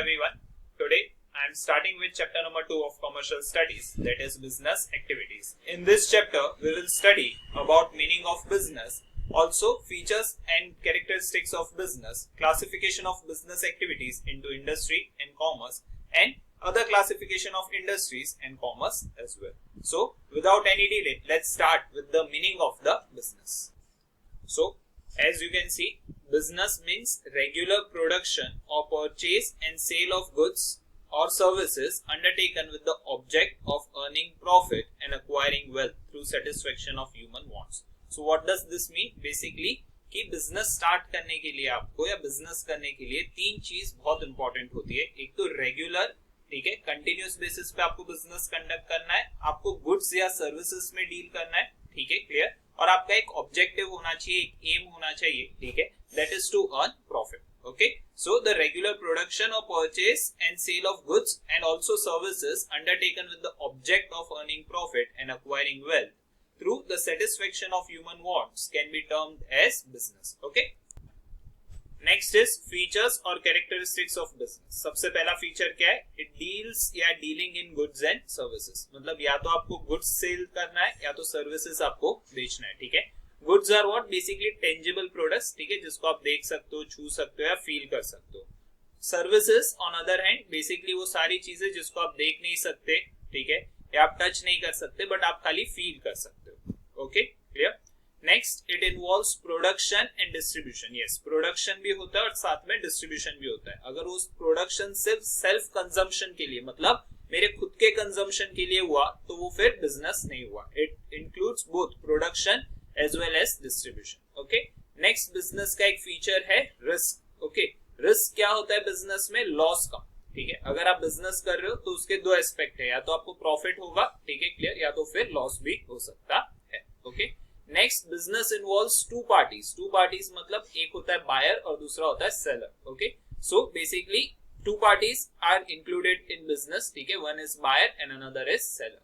everyone. Today I am starting with chapter number 2 of commercial studies, that is business activities. In this chapter we will study about meaning of business, also features and characteristics of business, classification of business activities into industry and commerce, and other classification of industries and commerce as well. So without any delay, let's start with the meaning of the business. So as you can see, business means regular production or purchase and sale of goods or services undertaken with the object of earning profit and acquiring wealth through satisfaction of human wants. So what does this mean? Basically कि business start करने के लिए आपको या business करने के लिए तीन चीज बहुत इंपॉर्टेंट होती है. एक तो रेगुलर, ठीक है, कंटिन्यूस बेसिस पे आपको बिजनेस कंडक्ट करना है, आपको गुड्स या सर्विसेज में डील करना है, ठीक है, क्लियर, और आपका एक ऑब्जेक्टिव होना चाहिए, एक एम होना चाहिए, ठीक है, that is to earn profit. Okay, so the regular production और purchase and sale of goods and also services undertaken with the object of earning profit and acquiring wealth through the satisfaction of human wants can be termed as business. Okay, next is features और characteristics of business. सबसे पहला feature क्या है? It deals या dealing in goods and services. मतलब या तो आपको गुड्स सेल करना है या तो सर्विसेज आपको बेचना है, ठीक है. Goods are what? Basically tangible products, ठीक है, जिसको आप देख सकते हो, छू सकते हो या फील कर सकते हो. Services on other hand basically वो सारी चीजें जिसको आप देख नहीं सकते, ठीक है, या आप टच नहीं कर सकते, बट आप खाली फील कर सकते हो. Okay, clear. Next, it involves production and distribution. Yes, production भी होता है और साथ में डिस्ट्रीब्यूशन भी होता है. अगर उस प्रोडक्शन सिर्फ सेल्फ कंजम्पशन के लिए, मतलब मेरे खुद के कंजम्पशन के लिए हुआ, तो वो फिर बिजनेस नहीं हुआ. It includes both production as well as distribution. Okay, next business का एक फीचर है रिस्क. ओके, रिस्क क्या होता है बिजनेस में? लॉस का, ठीक है. अगर आप बिजनेस कर रहे हो तो उसके दो एस्पेक्ट है, या तो आपको प्रॉफिट होगा, ठीक है, क्लियर, या तो फिर लॉस भी हो सकता है. Okay, next, business involves two parties. Two parties मतलब एक होता है बायर और दूसरा होता है seller. Okay, so basically two parties are included in business, ठीक है. One is buyer and another is seller.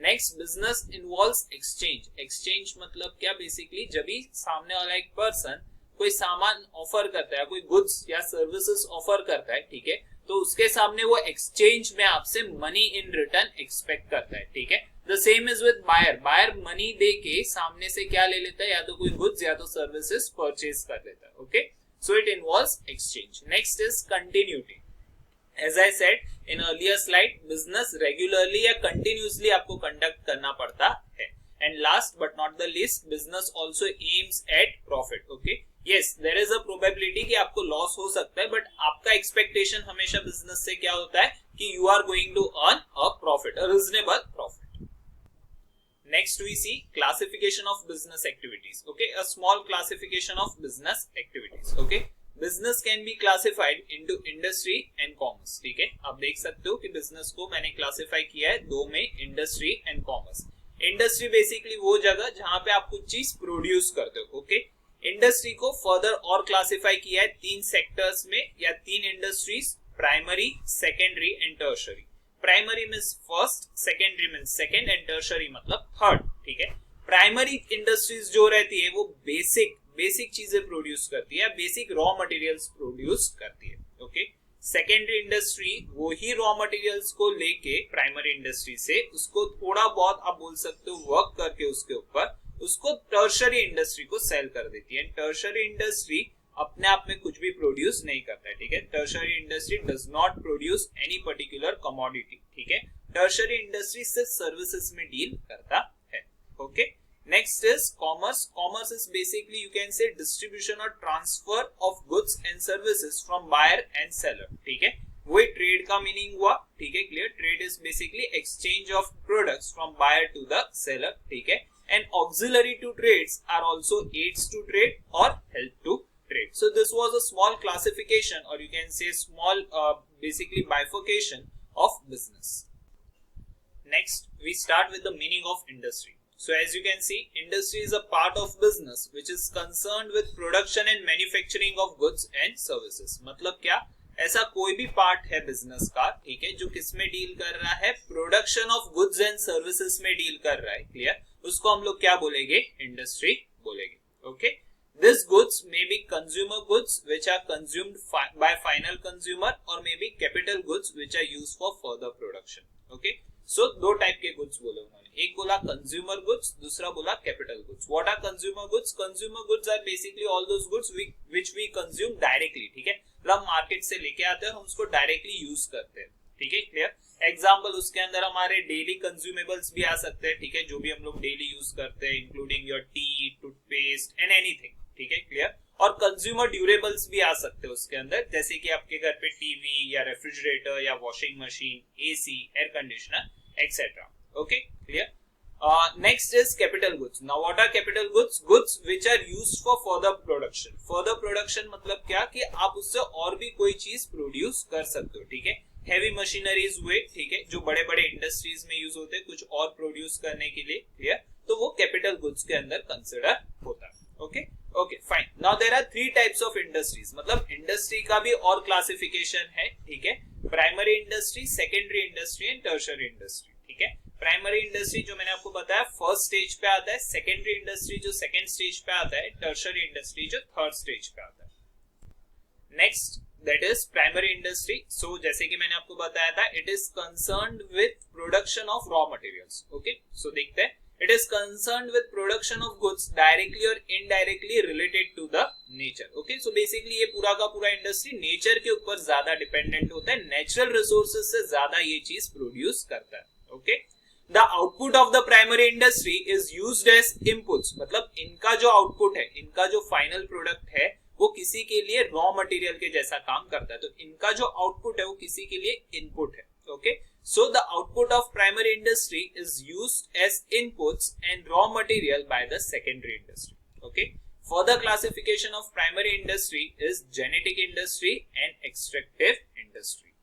Next, business involves exchange. Exchange मतलब क्या? बेसिकली जब भी सामने वाला एक पर्सन कोई सामान ऑफर करता है, कोई गुड्स या सर्विसेज ऑफर करता है, ठीक है, तो उसके सामने वो एक्सचेंज में आपसे मनी इन रिटर्न एक्सपेक्ट करता है, ठीक है. The same is with buyer. Buyer money दे के सामने से क्या ले लेता है? या तो कोई गुड्स या तो सर्विसेज परचेज कर लेता है. Okay, so it involves exchange. Next is continuity. As I said in earlier slide, business regularly या कंटिन्यूसली आपको कंडक्ट करना पड़ता है. And last but not the least, business also aims at profit. Okay, yes, there is a probability कि आपको loss हो सकता है, बट आपका एक्सपेक्टेशन हमेशा बिजनेस से क्या होता है कि you are going to earn a profit, a reasonable profit. Next we see classification of business activities. Okay, a small classification of business activities. Okay, business can be classified into industry and commerce. ठीक है, आप देख सकते हो कि business को मैंने classify किया है दो में, industry and commerce. Industry basically वो जगह जहां पे आप कुछ चीज produce करते हो. Okay, industry को further और classify किया है तीन sectors में या तीन industries, primary, secondary and tertiary. Primary means first, secondary means second and tertiary मतलब थर्ड, ठीक है. प्राइमरी इंडस्ट्रीज जो रहती है वो बेसिक चीजें प्रोड्यूस करती है, बेसिक रॉ मटेरियल्स प्रोड्यूस करती है. ओके, सेकेंडरी इंडस्ट्री वो ही रॉ मटेरियल्स को लेके प्राइमरी इंडस्ट्री से उसको थोड़ा बहुत आप बोल सकते हो वर्क करके उसके ऊपर उसको टर्शरी इंडस्ट्री को सेल कर देती है. टर्शरी इंडस्ट्री अपने आप में कुछ भी प्रोड्यूस नहीं करता है, ठीक है. Tertiary industry does not produce any particular commodity, ठीक है. टर्शरी इंडस्ट्री सिर्फ सर्विसेज में डील करता है. Okay, next is commerce. Commerce is basically you can say distribution और transfer of goods and services from buyer and seller, ठीक है. वही ट्रेड का मीनिंग हुआ, ठीक है, clear. Trade is basically exchange of products from buyer to the seller, ठीक है. And auxiliary to traits are also aids to trade और help to trade. So this was a small classification, or you can say small basically bifurcation of business. Next we start with the meaning of industry. So as you can see, industry is a part of business which is concerned with production and manufacturing of goods and services. मतलब क्या? ऐसा कोई भी part है business का, ठीक है, जो किस में डील कर रहा है? Production of goods and services में डील कर रहा है, क्लियर. उसको हम लोग क्या बोलेंगे? इंडस्ट्री बोलेंगे. Okay, These goods may be consumer goods which are consumed by final consumer or may be capital goods which are used for further production. Okay, so दो टाइप के goods बोले उन्होंने, एक बोला consumer goods, दूसरा बोला capital goods. What are consumer goods? Consumer goods are basically all those goods which we consume directly. ठीक है, मतलब मार्केट से लेके आते हैं, हम उसको डायरेक्टली यूज करते हैं. ठीक है, क्लियर. एग्जाम्पल उसके अंदर हमारे डेली कंज्यूमेबल्स भी आ सकते हैं. ठीक है, जो भी हम लोग डेली यूज करते हैं, including your T, toothpaste and anything. ठीक है, क्लियर. और कंज्यूमर ड्यूरेबल्स भी आ सकते हैं उसके अंदर, जैसे कि आपके घर पे टीवी या रेफ्रिजरेटर या washing machine, AC, air conditioner etcetera. Okay, clear. Next is capital goods. Now what are capital goods? Goods which are used for further production. Further production मतलब क्या कि आप उससे और भी कोई चीज प्रोड्यूस कर सकते हो. ठीक है, हेवी मशीनरीज हुए, ठीक है, जो बड़े बड़े इंडस्ट्रीज में यूज होते हैं कुछ और प्रोड्यूस करने के लिए. क्लियर, तो वो कैपिटल गुड्स के अंदर कंसिडर होता है. Okay, okay, fine. Now there are 3 types of industries. मतलब इंडस्ट्री का भी और क्लासिफिकेशन है. ठीक है, primary industry, secondary industry and tertiary industry. ठीक है, प्राइमरी इंडस्ट्री जो मैंने आपको बताया फर्स्ट स्टेज पे आता है, सेकेंडरी इंडस्ट्री जो सेकेंड स्टेज पे आता है, टर्शियरी इंडस्ट्री जो थर्ड स्टेज पे आता है. Next that is primary industry. So जैसे कि मैंने आपको बताया था, it is concerned with production of raw materials. Okay, so देखते हैं. It is concerned with production of goods directly or indirectly related to the nature. Okay, so basically ये पूरा का पूरा इंडस्ट्री नेचर के ऊपर ज्यादा डिपेंडेंट होता है, नेचुरल रिसोर्सेज से ज्यादा ये चीज प्रोड्यूस करता है. Okay, the output of the primary industry is used as inputs. मतलब इनका जो आउटपुट है, इनका जो फाइनल प्रोडक्ट है, वो किसी के लिए रॉ मटेरियल के जैसा काम करता है. तो इनका जो आउटपुट है वो किसी के लिए इनपुट है. Okay, so the output of primary industry is used as inputs and raw material by the secondary industry. Okay, further classification of primary industry is genetic industry and extractive industry.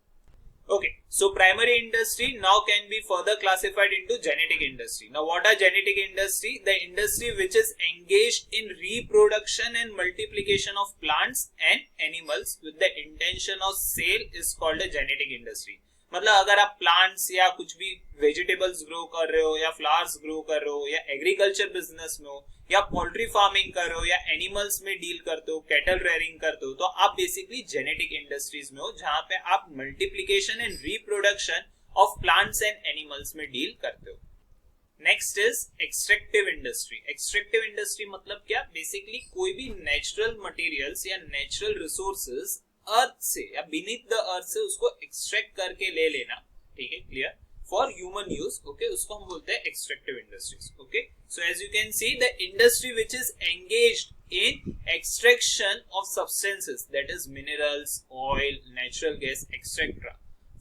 Okay, so primary industry now can be further classified into genetic industry. Now what are genetic industry? The industry which is engaged in reproduction and multiplication of plants and animals with the intention of sale is called a genetic industry. मतलब अगर आप plants या कुछ भी vegetables grow कर रहे हो या फ्लावर्स ग्रो कर रहे हो या एग्रीकल्चर बिजनेस में हो या पोल्ट्री फार्मिंग कर रहे हो या एनिमल्स में डील करते हो, कैटल रेयरिंग करते हो, तो आप बेसिकली जेनेटिक इंडस्ट्रीज में हो, जहां पे आप multiplication and reproduction of plants and animals में डील करते हो. Next is extractive industry. Extractive industry मतलब क्या? बेसिकली कोई भी नेचुरल मटेरियल्स या नेचुरल रिसोर्सेज अर्थ से या बीनीथ द अर्थ से उसको एक्सट्रैक्ट करके ले लेना. ठीक है, clear, for human use. Okay, उसको हम बोलते हैं extractive industries. Okay, so as you can see the industry which is engaged in extraction of substances that is minerals, oil, natural gas etcetera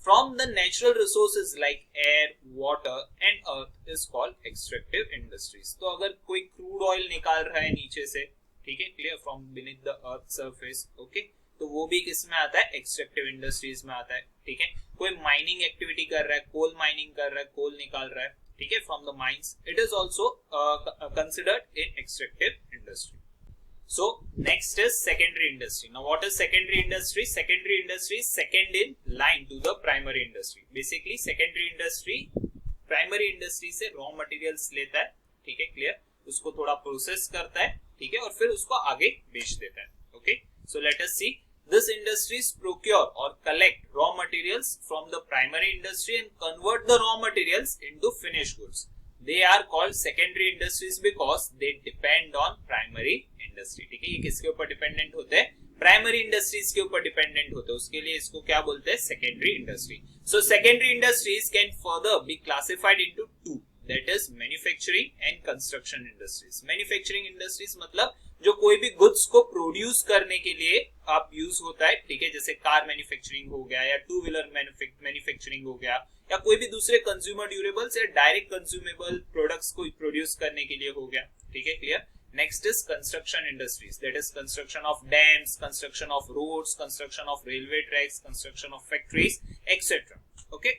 from the natural resources like air, water and earth is called extractive industries. तो अगर कोई crude oil निकाल रहा है नीचे से, ठीक है, clear, from beneath the earth surface, okay, तो वो भी किस में आता है? एक्सट्रैक्टिव इंडस्ट्रीज में आता है. ठीक है, कोई माइनिंग एक्टिविटी कर रहा है, कोल माइनिंग कर रहा है, कोल निकाल रहा है, ठीक है, from the mines, it is also considered in extractive industry. So next is secondary industry. Now what is secondary industry? Secondary industry is second in line to the primary industry. Basically secondary industry primary industry से raw materials लेता है, ठीक है, clear, उसको थोड़ा process करता है, ठीक है, और फिर उसको आगे बेच देता है. Okay, so let us see. This industries procure or collect raw materials from the primary industry and convert the raw materials into finished goods. They are called secondary industries because they depend on primary industry. ठीक है, ये किसके ऊपर dependent होते हैं? Primary industries के ऊपर dependent होते हैं. उसके लिए इसको क्या बोलते हैं? Secondary industry. So secondary industries can further be classified into 2, that is manufacturing and construction industries. Manufacturing industries मतलब जो कोई भी गुड्स को प्रोड्यूस करने के लिए आप यूज होता है, ठीक है, जैसे कार मैन्युफैक्चरिंग हो गया या टू व्हीलर मैन्युफैक्चरिंग हो गया या कोई भी दूसरे कंज्यूमर ड्यूरेबल्स या डायरेक्ट कंज्यूमेबल प्रोडक्ट्स को प्रोड्यूस करने के लिए हो गया. ठीक है, clear. Next is construction industries, that is construction of dams, construction of roads, construction of railway tracks, construction of factories etcetera. Okay,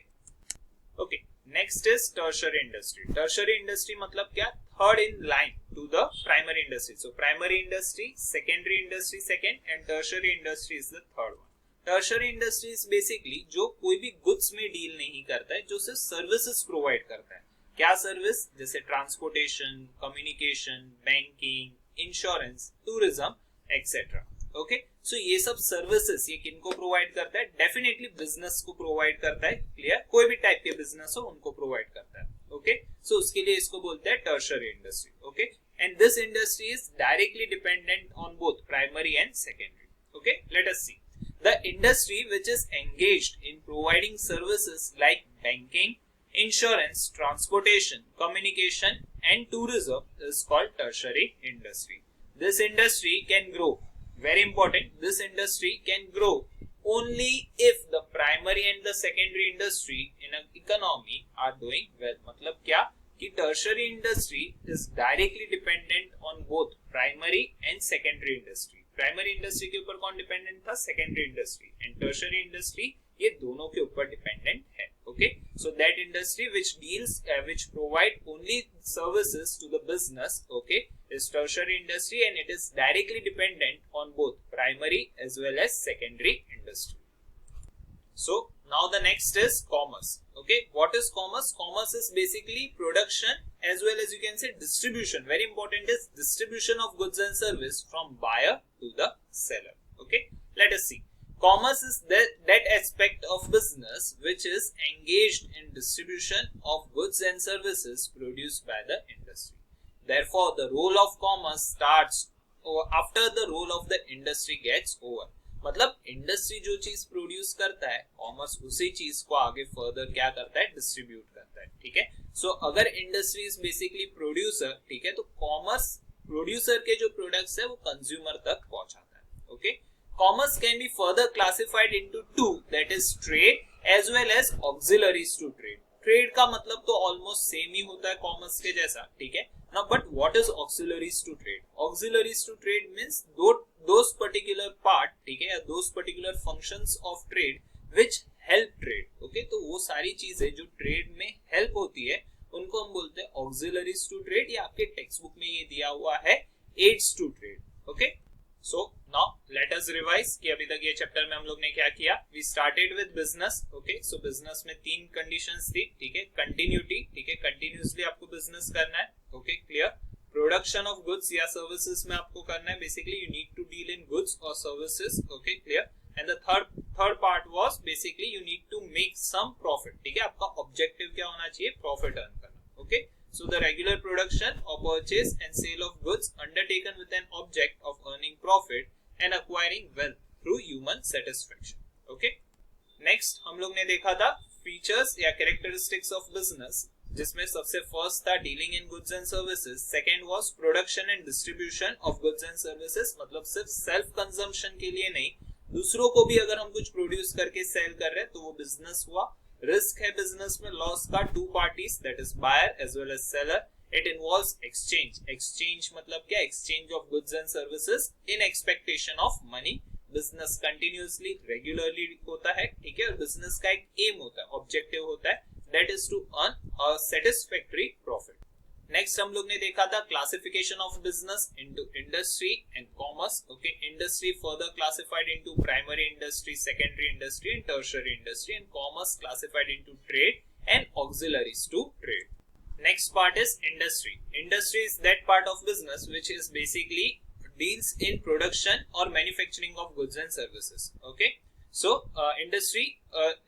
okay. Next is tertiary industry. Tertiary industry मतलब क्या? Third in line to the primary industry. So primary industry, secondary industry second and tertiary industry is the third one. Tertiary industry is basically जो कोई भी goods में deal नहीं करता है, जो सिर्फ सर्विसेज प्रोवाइड करता है. क्या सर्विस? जैसे transportation, communication, banking, insurance, tourism etcetera. Okay, so ये सब सर्विसेज ये किनको प्रोवाइड करता है? डेफिनेटली बिजनेस को प्रोवाइड करता है. क्लियर? कोई भी टाइप के बिजनेस हो उनको प्रोवाइड करता है. ओके, सो उसके लिए इसको बोलते हैं tertiary industry. Okay, and this industry is directly dependent on both primary and secondary. Okay, let us see. The industry which is engaged in providing services like banking, insurance, transportation, communication and tourism is called tertiary industry. This industry can grow. Very important. This industry can grow only if the primary and the secondary industry in an economy are doing well. मतलब क्या कि tertiary industry is directly dependent on both primary and secondary industry. Primary industry के ऊपर कौन dependent था? Secondary industry. And tertiary industry ये दोनों के ऊपर डिपेंडेंट है. Okay, so that industry which deals which provide only services to the business, okay, is tertiary industry and it is directly dependent on both primary as well as secondary industry. So now the next is commerce. Okay, what is commerce? Commerce is basically production as well as you can say distribution. Very important is distribution of goods and service from buyer to the seller. Okay, let us see. Commerce is that aspect of business which is engaged in distribution of goods and services produced by the industry. Therefore, the role of commerce starts after the role of the industry gets over. मतलब industry जो चीज produce करता है, commerce उसी चीज को आगे further क्या करता है? डिस्ट्रीब्यूट करता है. ठीक है, सो अगर इंडस्ट्री इज बेसिकली प्रोड्यूसर, ठीक है, तो कॉमर्स प्रोड्यूसर के जो प्रोडक्ट्स है वो कंज्यूमर तक पहुंचाता है. Okay, commerce can be further classified into two, that is trade as well as auxiliaries to trade. Trade का मतलब तो ऑलमोस्ट सेम ही होता है कॉमर्स के जैसा. ठीक है, now but what is auxiliaries to trade? Auxiliaries to trade means those particular part, ठीक है, those particular functions of trade which help trade. okay, तो वो सारी चीजें जो ट्रेड में हेल्प होती है उनको हम बोलते हैं auxiliaries to trade, या आपके टेक्स्ट बुक में ये दिया हुआ है aids to trade. okay, so now let us revise कि अभी तक ये चैप्टर में हम लोग ने क्या किया. We started with business. okay, so business में तीन कंडीशंस थी. ठीक है, कंटिन्यूटी, ठीक है, कंटिन्यूसली आपको बिजनेस करना है. Okay, clear. Production of goods या सर्विसेज में आपको करना है. Basically you need to deal in goods और services. Okay, clear. And the third part was basically you need to make some profit. ठीक है, आपका ऑब्जेक्टिव क्या होना चाहिए? प्रॉफिट अर्न करना. Okay, so the regular production or purchase and sale of goods undertaken with an object of earning profit and acquiring wealth through human satisfaction. Okay, next हम लोग ने देखा था features या characteristics of business, जिसमें सबसे first था dealing in goods and services. Second was production and distribution of goods and services, मतलब सिर्फ सेल्फ कंजम्पशन के लिए नहीं, दूसरों को भी अगर हम कुछ प्रोड्यूस करके सेल कर रहे हैं तो वो बिजनेस हुआ. रिस्क है बिजनेस में लॉस का, two parties that is buyer as well as seller. It involves exchange. Exchange मतलब क्या? Exchange of goods and services in expectation of money. Business continuously regularly होता है. ठीक है, और बिजनेस का एक एम होता है, ऑब्जेक्टिव होता है, that is to earn a satisfactory profit. Next हम लोग ने देखा था classification of business into industry and commerce. Okay, industry further classified into primary industry, secondary industry and tertiary industry, and commerce classified into trade and auxiliaries to trade. Next part is industry. Industry is that part of business which is basically deals in production or manufacturing of goods and services. Okay, so industry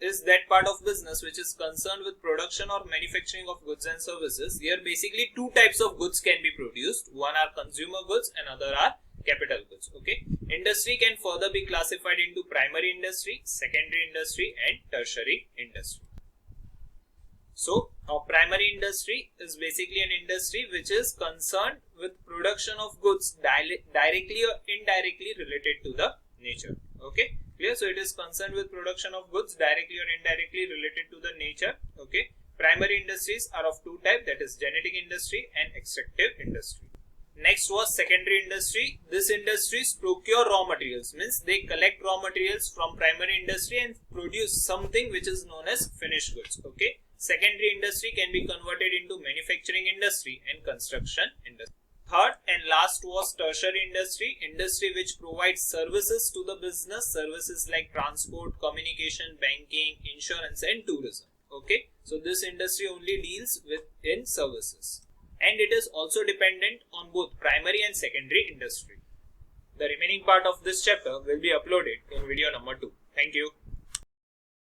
is that part of business which is concerned with production or manufacturing of goods and services. Here basically two types of goods can be produced. One are consumer goods and other are capital goods. Okay, industry can further be classified into primary industry, secondary industry and tertiary industry. So primary industry is basically an industry which is concerned with production of goods directly or indirectly related to the nature. Okay, clear. So it is concerned with production of goods directly or indirectly related to the nature. Okay, primary industries are of two types, that is genetic industry and extractive industry. Next was secondary industry. This industries procure raw materials, means they collect raw materials from primary industry and produce something which is known as finished goods. Okay, secondary industry can be converted into manufacturing industry and construction industry. Third and last was tertiary industry, industry which provides services to the business, services like transport, communication, banking, insurance and tourism. Okay, so this industry only deals with in services. and it is also dependent on both primary and secondary industry. The remaining part of this chapter will be uploaded in video number 2. Thank you.